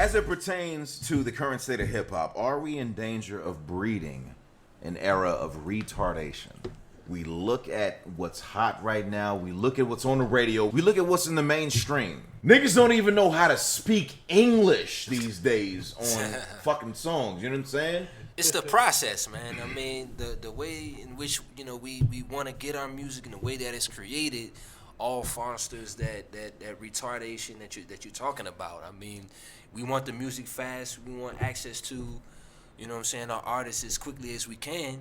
As it pertains to the current state of hip-hop, are we in danger of breeding an era of retardation? We look at what's hot right now. We look at what's on the radio. We look at what's in the mainstream. Niggas don't even know how to speak English these days on fucking songs. You know what I'm saying? It's the process, man. I mean, the way in which, you know, we want to get our music and the way that it's created all fosters that retardation that you're talking about. I mean, we want the music fast. We want access to, you know what I'm saying, our artists as quickly as we can.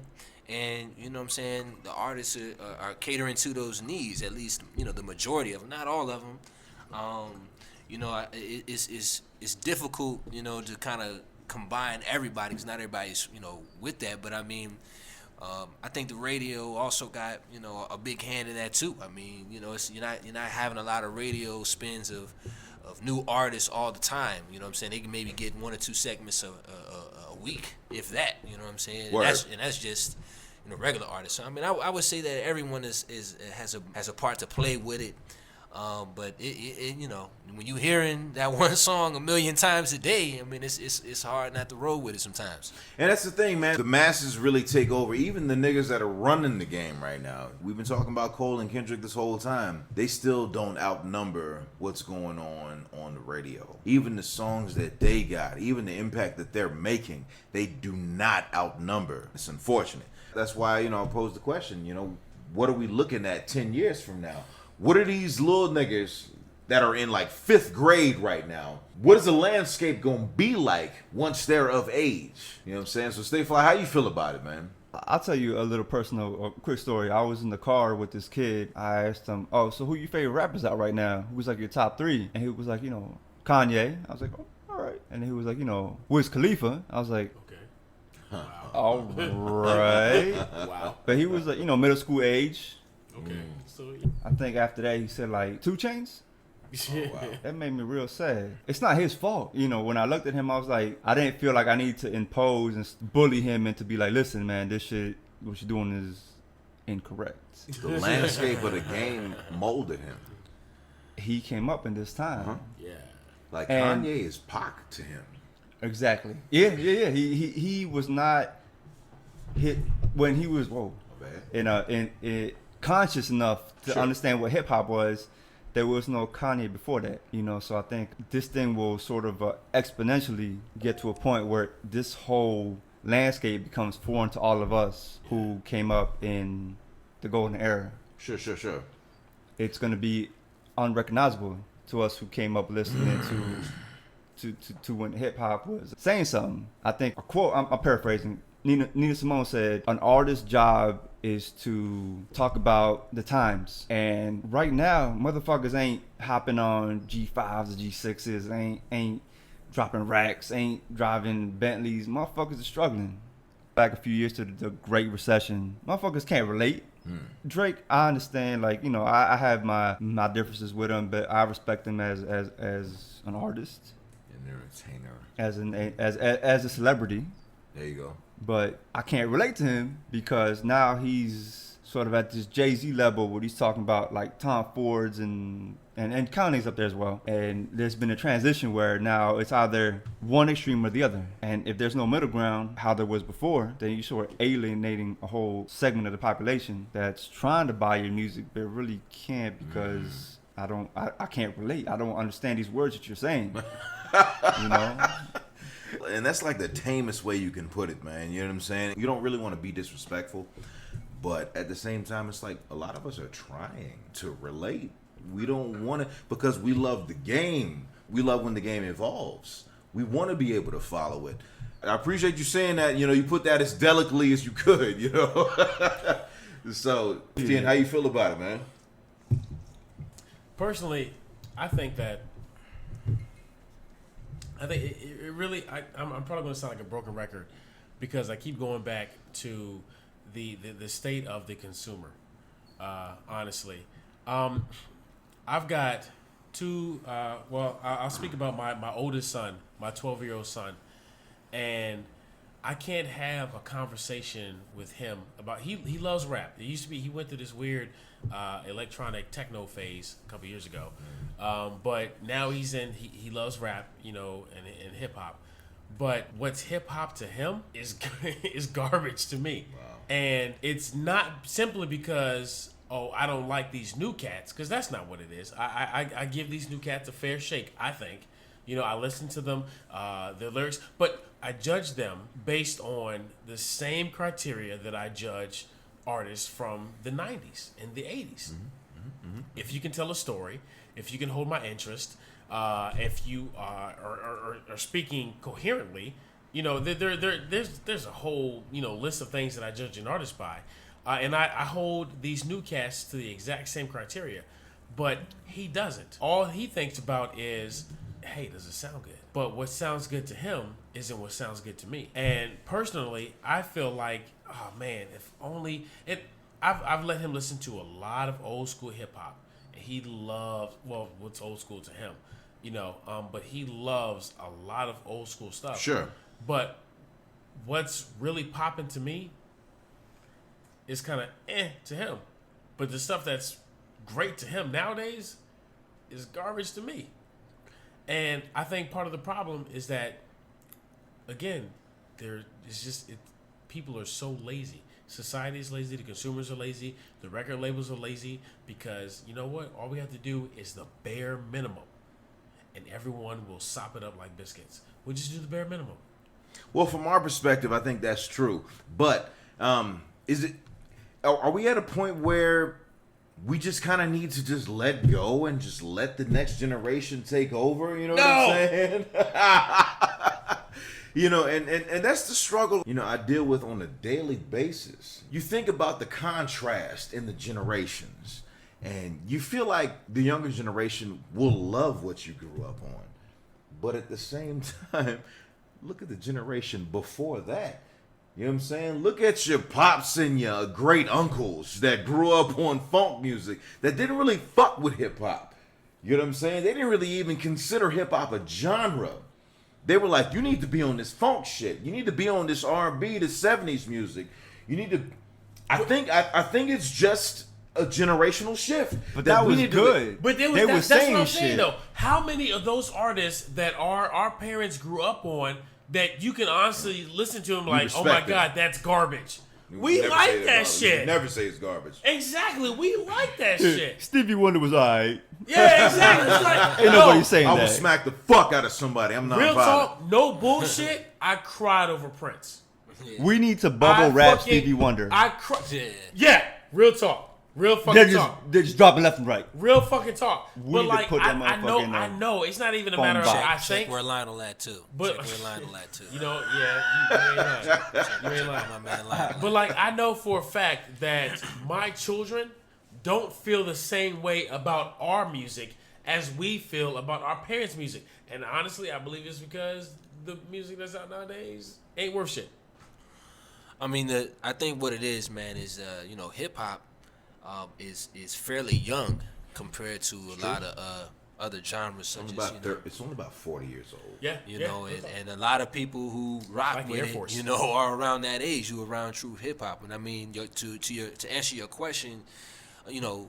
And, you know what I'm saying, the artists are catering to those needs, at least, you know, the majority of them, not all of them. You know, it's difficult, you know, to kind of combine everybody, because not everybody's, you know, with that. But, I mean, I think the radio also got, you know, a big hand in that, too. I mean, you know, you're not having a lot of radio spins of new artists all the time. You know what I'm saying? They can maybe get 1 or 2 segments a week, if that. You know what I'm saying? And that's just, you know, regular artists. So, I mean, I would say that everyone has a part to play with it. But it you know, when you hearing that one song a million times a day, I mean, it's hard not to roll with it sometimes. And that's the thing, man. The masses really take over. Even the niggas that are running the game right now. We've been talking about Cole and Kendrick this whole time. They still don't outnumber what's going on the radio. Even the songs that they got, even the impact that they're making, they do not outnumber. It's unfortunate. That's why, you know, I posed the question, you know, what are we looking at 10 years from now? What are these little niggas that are in like 5th grade right now? What is the landscape gonna be like once they're of age? You know what I'm saying? So Stay Fly, how you feel about it, man? I'll tell you a little personal, quick story. I was in the car with this kid. I asked him, "Oh, so who your favorite rappers out right now? Who's like your top 3?" And he was like, you know, Kanye. I was like, "Oh, all right." And he was like, you know, Wiz Khalifa. I was like, okay. Wow. All right. Wow. But he was like, you know, middle school age. Okay. So I think after that he said like 2 Chainz. Oh, wow. That made me real sad. It's not his fault. You know, when I looked at him, I was like, I didn't feel like I need to impose and bully him and to be like, listen, man, this shit, what you're doing is incorrect. The landscape of the game molded him. He came up in this time. Uh-huh. yeah. Like And- Kanye is Pac to him. Exactly. Yeah. He was not hit when he was in conscious enough to Sure. understand what hip hop was. There was no Kanye before that, you know. So I think this thing will sort of exponentially get to a point where this whole landscape becomes foreign to all of us who came up in the golden era. Sure. It's going to be unrecognizable to us who came up listening to when hip hop was saying something. I think a quote, I'm paraphrasing. Nina Simone said, "An artist's job is to talk about the times." And right now, motherfuckers ain't hopping on G5s or G6s, ain't dropping racks, ain't driving Bentleys. Motherfuckers are struggling. Back a few years to the Great Recession, motherfuckers can't relate. Drake, I understand, like, you know, I have my differences with him, but I respect him as an artist, An entertainer. as a celebrity. There you go. But I can't relate to him because now he's sort of at this Jay-Z level where he's talking about like Tom Ford's and Kanye's up there as well. And there's been a transition where now it's either one extreme or the other. And if there's no middle ground, how there was before, then you're sort of alienating a whole segment of the population that's trying to buy your music, but really can't because I can't relate. I don't understand these words that you're saying, you know? And that's like the tamest way you can put it, man. You know what I'm saying? You don't really want to be disrespectful, but at the same time, it's like a lot of us are trying to relate. We don't want to, because we love the game. We love when the game evolves. We want to be able to follow it. I appreciate you saying that. You know, you put that as delicately as you could, you know? So, Tien, how you feel about it, man? Personally, I think it really, I'm probably going to sound like a broken record because I keep going back to the state of the consumer, honestly. I've got 2, I'll speak about my oldest son, my 12-year-old son, and I can't have a conversation with him about he loves rap. It used to be he went through this weird electronic techno phase a couple years ago, but now he loves rap, you know, and hip hop. But what's hip hop to him is is garbage to me, and it's not simply because I don't like these new cats, because that's not what it is. I give these new cats a fair shake, I think. You know, I listen to them, their lyrics, but I judge them based on the same criteria that I judge artists from the 90s and the 80s. If you can tell a story, if you can hold my interest, if you are speaking coherently, you know, there's a whole, you know, list of things that I judge an artist by. And I hold these new casts to the exact same criteria, but he doesn't. All he thinks about is, hey, does it sound good? But what sounds good to him isn't what sounds good to me. And personally, I feel like, oh man, if only it. I've let him listen to a lot of old school hip hop, and he loves, well, what's old school to him, you know. But he loves a lot of old school stuff. Sure. But what's really popping to me is kind of to him. But the stuff that's great to him nowadays is garbage to me. And I think part of the problem is that, again, people are so lazy. Society is lazy. The consumers are lazy. The record labels are lazy because, you know what? All we have to do is the bare minimum, and everyone will sop it up like biscuits. We just do the bare minimum. Well, from our perspective, I think that's true. But are we at a point where we just kind of need to just let go and just let the next generation take over? You know what I'm saying? You know, and that's the struggle, you know, I deal with on a daily basis. You think about the contrast in the generations, and you feel like the younger generation will love what you grew up on. But at the same time, look at the generation before that. You know what I'm saying? Look at your pops and your great uncles that grew up on funk music that didn't really fuck with hip hop. You know what I'm saying? They didn't really even consider hip hop a genre. They were like, you need to be on this funk shit. You need to be on this R&B, the 70s music. You need to. I think it's just a generational shift. But that was good. But they were that's saying what I'm shit. saying, though. How many of those artists that our parents grew up on that you can honestly listen to them like, oh my God, that's garbage. We like that shit. Never say it's garbage. Exactly, we like that shit. Stevie Wonder was alright. Yeah, exactly. It's like, Ain't nobody saying I that. will smack the fuck out of somebody. I'm not real violent. talk, no bullshit. I cried over Prince. We need to bubble wrap Stevie Wonder. I cried. Yeah, real talk. Real fucking talk. They're just dropping left and right. Real fucking talk. We but need to like, put that I motherfucker in I there. know. It's not even a Phone matter of box. I Check think. where Lionel at too. But- Check where Lionel at too. You know, yeah, you ain't lying. You ain't lying. My man Lionel. But like, I know for a fact that my children don't feel the same way about our music as we feel about our parents' music. And honestly, I believe it's because the music that's out nowadays ain't worth shit. I mean, I think what it is, man, is you know, hip hop is fairly young compared to a lot of other genres such as It's only about 40 years old. Yeah, you know, and a lot of people who rock Like the with Air it, Force. you know, are around that age, who are around true hip hop. And I mean, to answer your question, you know,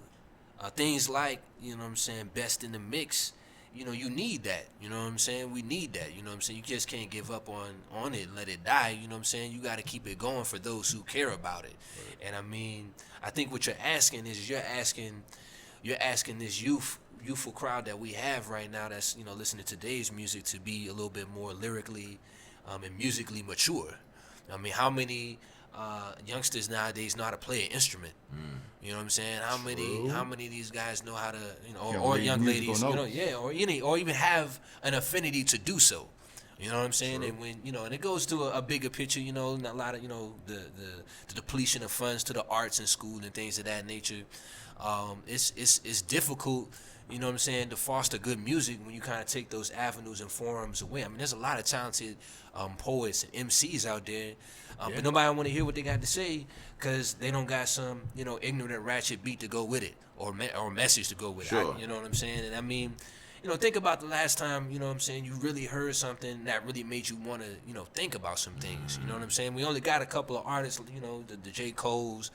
things like, you know what I'm saying, best in the mix. You know, you need that. You know what I'm saying? We need that. You know what I'm saying? You just can't give up on it and let it die. You know what I'm saying? You got to keep it going for those who care about it. Right. And I mean, I think what you're asking is you're asking this youthful crowd that we have right now that's, you know, listening to today's music to be a little bit more lyrically and musically mature. I mean, how many youngsters nowadays know how to play an instrument? You know what I'm saying? How many of these guys know how to, you know, or young ladies, you know, yeah, or even have an affinity to do so. You know what I'm saying? And when, you know, and it goes to a bigger picture, you know, a lot of, you know, the depletion of funds to the arts in school and things of that nature. It's difficult, you know what I'm saying, to foster good music when you kind of take those avenues and forums away. I mean, there's a lot of talented poets and MCs out there, but nobody want to hear what they got to say because they don't got some, you know, ignorant ratchet beat to go with it or message to go with it. Sure. You know what I'm saying? And I mean, think about the last time, you know what I'm saying, you really heard something that really made you want to, think about some things. You know what I'm saying? We only got a couple of artists, the J. Cole's,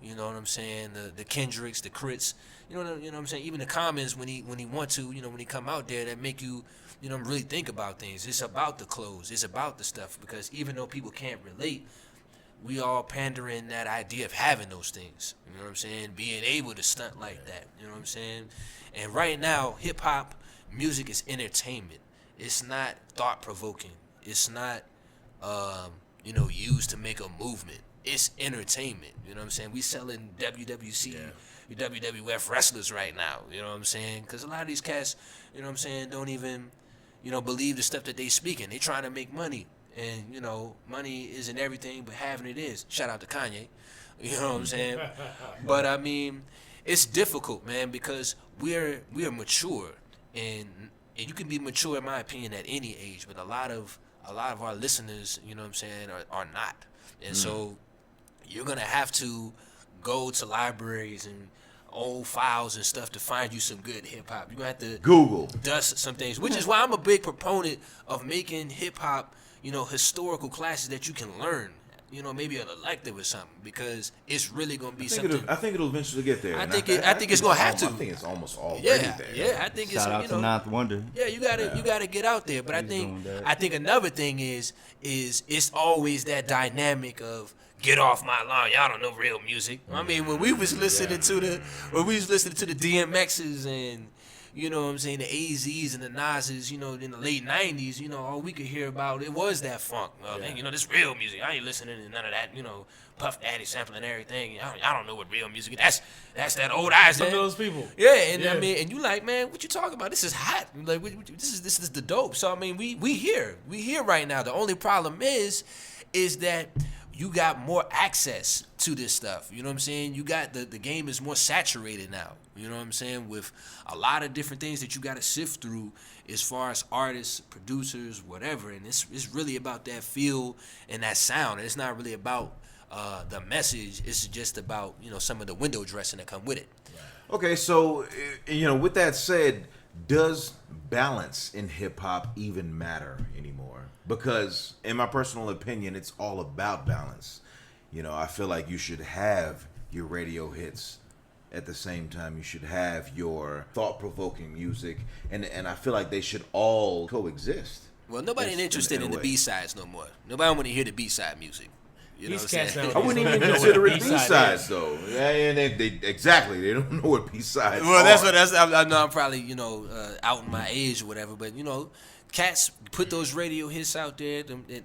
you know what I'm saying, the Kendricks, the Crits, you know what I'm saying, even the Commons when he want to, when he come out there, that make you, really think about things. It's about the clothes. It's about the stuff, because even though people can't relate, we all pandering that idea of having those things. You know what I'm saying? Being able to stunt like that. You know what I'm saying? And right now, hip hop music is entertainment. It's not thought provoking. It's not, used to make a movement. It's entertainment. You know what I'm saying? We selling WWC, WWF wrestlers right now. You know what I'm saying? Because a lot of these cats, you know what I'm saying, don't even, believe the stuff that they speaking. They trying to make money. And, money isn't everything, but having it is. Shout out to Kanye. You know what I'm saying? But, I mean, it's difficult, man, because we are mature. And you can be mature, in my opinion, at any age. But a lot of our listeners, you know what I'm saying, are not. And so you're going to have to go to libraries and old files and stuff to find you some good hip-hop. You're going to have to Google. dust some things, which is why I'm a big proponent of making hip-hop, historical classes that you can learn, maybe an elective or something, because it's really going to be something. I think it'll eventually get there. I think it's going to have to. I think it's almost already there. Yeah, I think Shout out it's, to Ninth Wonder. yeah, you gotta get out there. But I think another thing is it's always that dynamic of get off my lawn. Y'all don't know real music. I mean, when we was listening to the DMXs and you know what I'm saying, the AZs and the Nas's, in the late 90s, all we could hear about, it was that funk. This real music. I ain't listening to none of that, Puff Daddy sampling everything. I don't know what real music is. That's that old eyes. Some of those people. Yeah, and I mean, and you like, man, what you talking about? This is hot. Like, this is the dope. So, I mean, we here right now. The only problem is that you got more access to this stuff. You know what I'm saying? You got the game is more saturated now. You know what I'm saying? With a lot of different things that you got to sift through as far as artists, producers, whatever. And it's really about that feel and that sound. It's not really about the message. It's just about, some of the window dressing that come with it. Okay, so, with that said, does balance in hip-hop even matter anymore? Because, in my personal opinion, it's all about balance. I feel like you should have your radio hits at the same time. You should have your thought-provoking music, and I feel like they should all coexist. Well, nobody ain't interested in the B-sides no more. Nobody want to hear the B-side music. You know These what I'm cats saying? I wouldn't even consider it B-sides, though. And they exactly, they don't know what B-sides Well, are. I know I'm probably, out in my age or whatever, but, cats put those radio hits out there, the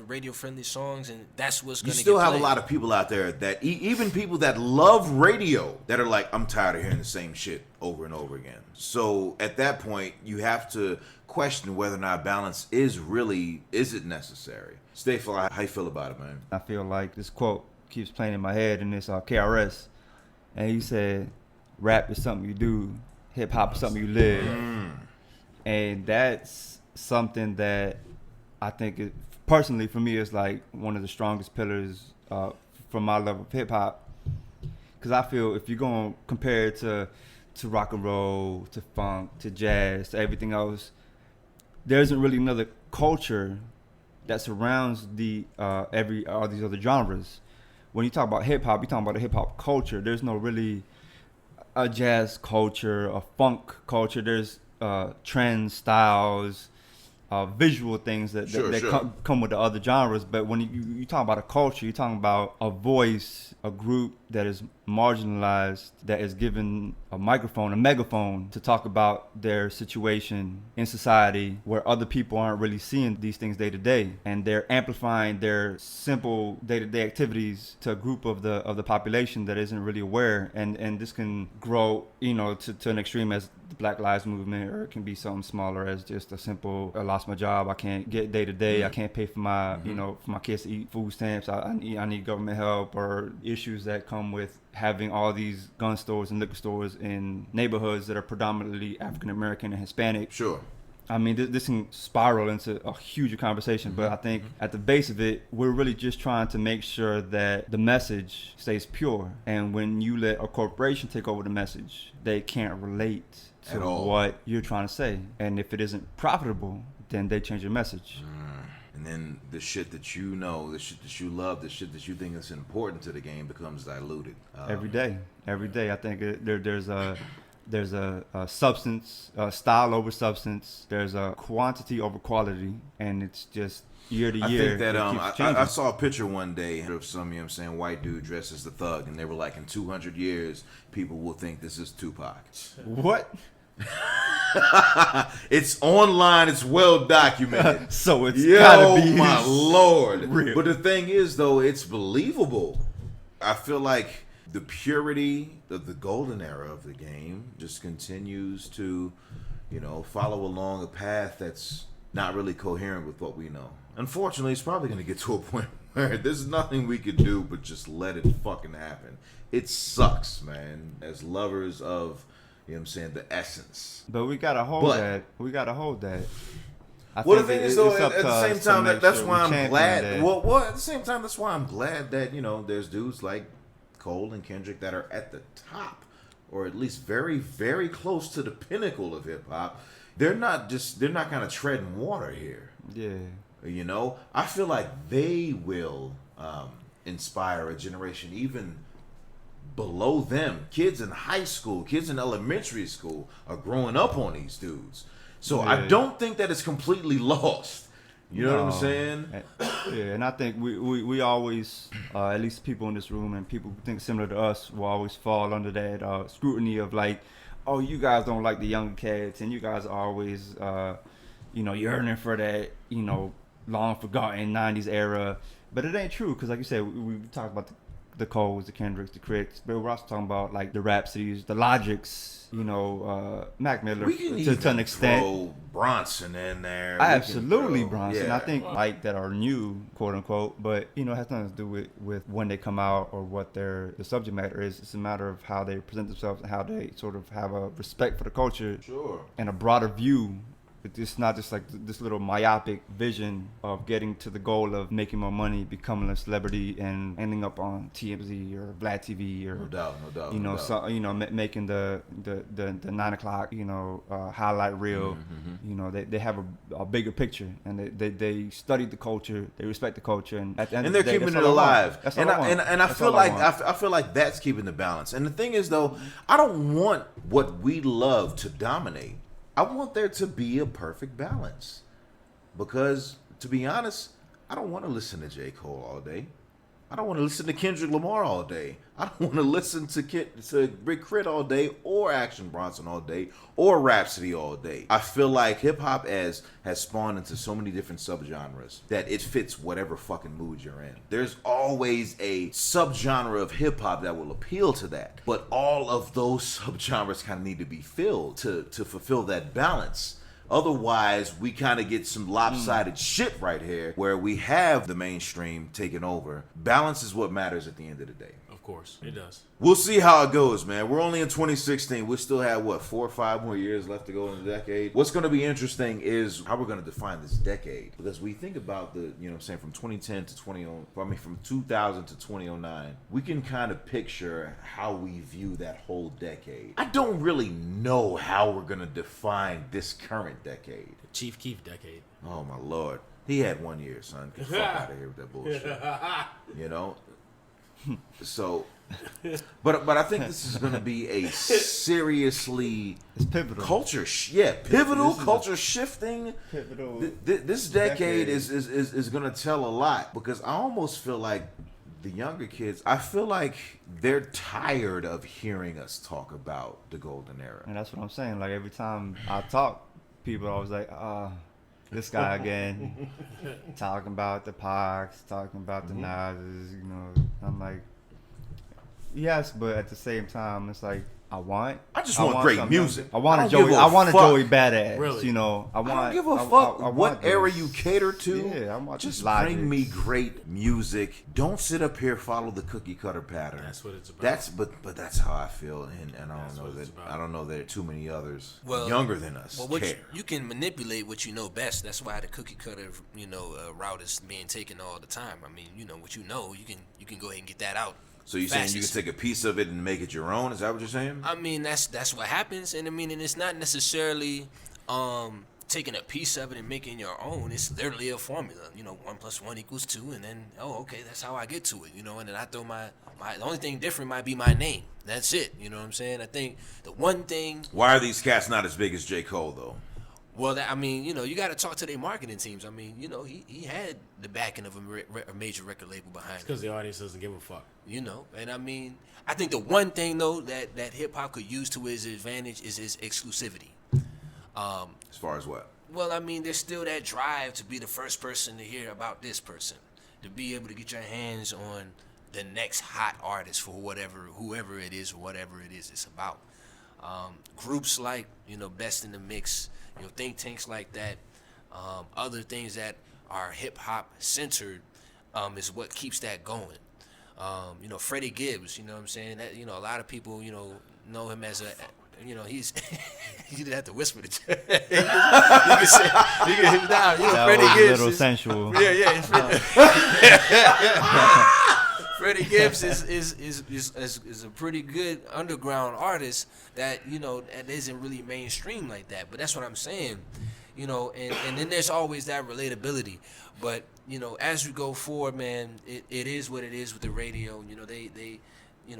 radio-friendly songs, and that's what's going You to still get have played. a lot of people out there that, even people that love radio, that are like, I'm tired of hearing the same shit over and over again. So at that point, you have to question whether or not balance is it necessary? Stay fly. How you feel about it, man? I feel like this quote keeps playing in my head, and it's KRS, and he said, "Rap is something you do, hip hop is something you live," and that's something that I think, personally for me, is like one of the strongest pillars from my love of hip hop, because I feel if you're gonna compare it to rock and roll, to funk, to jazz, to everything else, there isn't really another culture that surrounds all these other genres. When you talk about hip hop, you're talking about a hip hop culture. There's no really a jazz culture, a funk culture. There's trends, styles, visual things that come with the other genres. But when you talk about a culture, you're talking about a voice, a group that is marginalized, that is given a microphone, a megaphone, to talk about their situation in society, where other people aren't really seeing these things day to day, and they're amplifying their simple day-to-day activities to a group of the population that isn't really aware. And this can grow, to an extreme as the Black Lives Movement, or it can be something smaller as just a simple, I lost my job, I can't get day to day, I can't pay for my for my kids to eat food stamps, I need government help, or issues that come with having all these gun stores and liquor stores in neighborhoods that are predominantly African American and Hispanic. Sure. I mean, this can spiral into a huge conversation, but I think at the base of it, we're really just trying to make sure that the message stays pure. And when you let a corporation take over the message, they can't relate to At all. what you're trying to say. And if it isn't profitable, then they change your message. And then the shit that you know, the shit that you love, the shit that you think is important to the game becomes diluted. Every day. I think there's a substance, style over substance. There's a quantity over quality, and it's just year to I year. think that it keeps I changing. saw a picture one day of some, you know what I'm saying, white dude dressed as the thug, and they were like, in 200 years, people will think this is Tupac. What? It's online, it's well documented. So it's gotta be my lord. real. But the thing is, though, it's believable. I feel like the purity of the golden era of the game just continues to, you know, follow along a path that's not really coherent with what we know. Unfortunately, it's probably going to get to a point where there's nothing we could do but just let it fucking happen. It sucks, man, as lovers of, you know what I'm saying, the essence. But we gotta hold that. We gotta hold that. I Well, the think thing is, though, it's up at to the us same to time, make that's sure why we I'm champion glad. that. Well, at the same time, that's why I'm glad that, you know, there's dudes like Cole and Kendrick that are at the top, or at least very, very close to the pinnacle of hip hop. They're not kind of treading water here. Yeah. You know, I feel like they will inspire a generation even below them. Kids in high school, kids in elementary school are growing up on these dudes. So I Yeah. don't think that it's completely lost. You know what I'm No. saying? Yeah, and I think we always, at least people in this room and people who think similar to us, will always fall under that scrutiny of like, oh, you guys don't like the younger cats, and you guys are always, yearning for that, long forgotten 90s era. But it ain't true, because like you said, we talked about the Coles, the Kendricks, the Crits, but we're also talking about like the Rhapsodies, the Logics, Mac Miller We can to an extent. throw Bronson in there. We can Absolutely, throw- Bronson. yeah. I think like that are new, quote unquote, but it has nothing to do with when they come out or what the subject matter is. It's a matter of how they present themselves and how they sort of have a respect for the culture Sure. and a broader view. It's not just like this little myopic vision of getting to the goal of making more money, becoming a celebrity, and ending up on TMZ or Vlad TV or No doubt. making the 9 o'clock highlight reel. They have a bigger picture, and they study the culture, they respect the culture, and at the end And of they're the day, keeping that's it all I want. alive. That's And all I want. I That's feel all I like want. I feel like that's keeping the balance. And the thing is, though, I don't want what we love to dominate. I want there to be a perfect balance. Because, to be honest, I don't want to listen to J. Cole all day. I don't want to listen to Kendrick Lamar all day. I don't want to listen to Big Crit all day, or Action Bronson all day, or Rhapsody all day. I feel like hip hop has spawned into so many different subgenres that it fits whatever fucking mood you're in. There's always a subgenre of hip hop that will appeal to that, but all of those subgenres kind of need to be filled to fulfill that balance. Otherwise, we kind of get some lopsided shit right here where we have the mainstream taking over. Balance is what matters at the end of the day. Of course, it does. We'll see how it goes, man. We're only in 2016. We still have, 4 or 5 more years left to go in the decade. What's going to be interesting is how we're going to define this decade. Because we think about from 2010 to from 2000 to 2009, we can kind of picture how we view that whole decade. I don't really know how we're going to define this current decade. Chief Keef decade. Oh, my Lord. He had 1 year, son. Get the fuck out of here with that bullshit. So, but I think this is going to be a seriously It's pivotal. pivotal This is culture shifting. Pivotal. This decade is going to tell a lot, because I almost feel like the younger kids, I feel like they're tired of hearing us talk about the golden era. And that's what I'm saying. Like every time I talk, people are always like, this guy again, talking about the Pacs, talking about the Nas's, I'm like, yes, but at the same time, it's like, I want. I just want great something music. else. I want I a don't give Joey. a I want a fuck. Joey Badass. Really? You know, I want. I don't give a I fuck want what era those. you cater to. Yeah, I want just this Logic. bring me great music. Don't sit up here follow the cookie cutter pattern. That's what it's about. But that's how I feel, and I That's don't know what it's that about. I don't know there are too many others Well, younger than us Well, care. you can manipulate what you know best. That's why the cookie cutter, route is being taken all the time. I mean, what you know, you can go ahead and get that out. So you're saying you can fastest. take a piece of it and make it your own? Is that what you're saying? I mean, that's what happens, and and it's not necessarily taking a piece of it and making your own. It's literally a formula. 1 + 1 = 2, and then okay, that's how I get to it. And then I throw my the only thing different might be my name. That's it. You know what I'm saying? I think the one thing. Why are these cats not as big as J. Cole though? Well, you got to talk to their marketing teams. I mean, he had the backing of a major record label behind him. Because the audience doesn't give a fuck. And I mean, I think the one thing though that hip hop could use to his advantage is his exclusivity. As far as what? Well, I mean, there's still that drive to be the first person to hear about this person, to be able to get your hands on the next hot artist for whoever it is or whatever it is it's about. Groups like Best in the Mix, think tanks like that, other things that are hip hop centered, is what keeps that going. Freddie Gibbs, you know what I'm saying? That, a lot of people, know him as he's you didn't have to whisper it. You can say That Freddie was a Gibbs little is, sensual. yeah. Freddie Gibbs is a pretty good underground artist that that isn't really mainstream like that. But that's what I'm saying, and then there's always that relatability. But as we go forward, man, it is what it is with the radio. They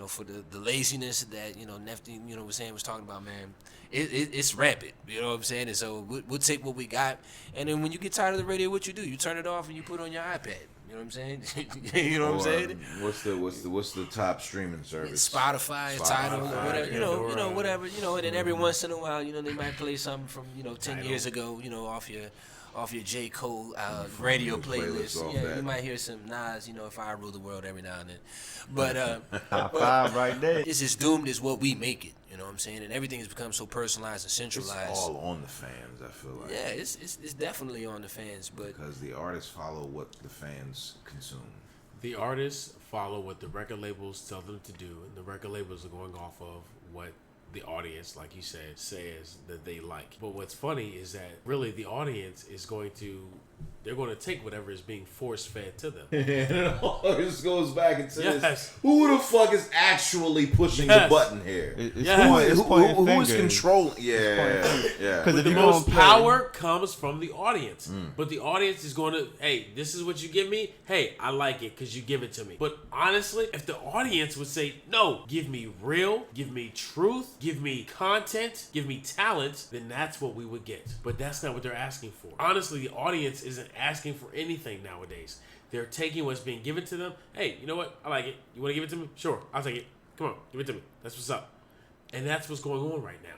for the laziness that Nefty was talking about, man, it's rampant. You know what I'm saying? And so we'll take what we got, and then when you get tired of the radio, what you do? You turn it off and you put it on your iPad. You know what I'm saying? You know what I'm saying? What's the top streaming service? Spotify, Tidal, whatever. Pandora. Whatever. And then every once in a while, they might play something from 10 years ago. Off your J. Cole radio playlist. off Yeah, that. you might hear some Nas. If I Rule the World every now and then. But Top 5 right there. it's as doomed as what we make it. You know what I'm saying? And everything has become so personalized and centralized. It's all on the fans, I feel like. Yeah, it's definitely on the fans, but Because the artists follow what the fans consume. The artists follow what the record labels tell them to do, and the record labels are going off of what the audience, like you said, says that they like. But what's funny is that really the audience is they're going to take whatever is being force fed to them. And it always goes back and says, Yes. who the fuck is actually pushing Yes. the button here? It's Yeah. point- it's pointing Who is fingers. controlling? Yeah. Because if The you most gonna play- power comes from the audience. But the audience is going to, hey, this is what you give me. Hey, I like it because you give it to me. But honestly, if the audience would say, no, give me real, give me truth, give me content, give me talent, then that's what we would get. But that's not what they're asking for. Honestly, the audience isn't asking for anything nowadays. They're taking what's being given to them. Hey, you know what? I like it. You want to give it to me? Sure, I'll take it. Come on, give it to me. That's what's up. And that's what's going on right now.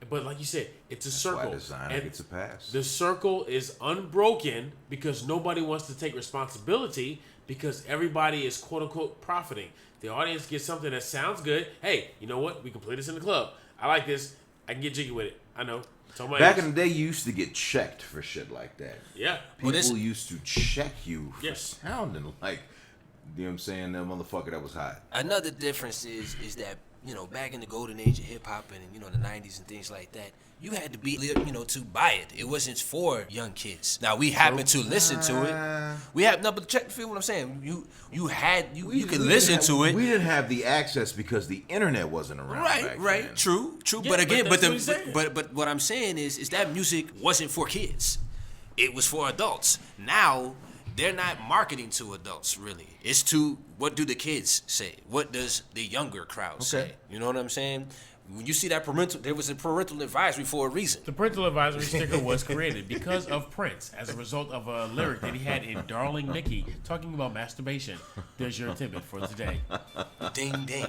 But like you said, it's a circle. Why designer And gets a pass. the circle is unbroken because nobody wants to take responsibility because everybody is quote unquote profiting. The audience gets something that sounds good. Hey, you know what? We can play this in the club. I like this. I can get jiggy with it. I know. Tell my Back age. in the day, you used to get checked for shit like that. Yeah. People this- used to check you for Yes. sounding like, you know what I'm saying, that motherfucker that was hot. another difference is that back in the golden age of hip hop and the 90s and things like that, you had to be to buy it. It wasn't for young kids. Now we happen to listen to it. We have no, but feel what I'm saying. You could listen to it. We didn't have the access because the internet wasn't around. back Right. then. True. Yeah, But again, but that's what he's saying. but what I'm saying is that music wasn't for kids. It was for adults. Now they're not marketing to adults really. It's to what do the kids say? What does the younger crowd say? You know what I'm saying? When you see that there was a parental advisory for a reason. The parental advisory sticker was created because of Prince as a result of a lyric that he had in Darling Nikki talking about masturbation. There's your tidbit for today. Ding ding.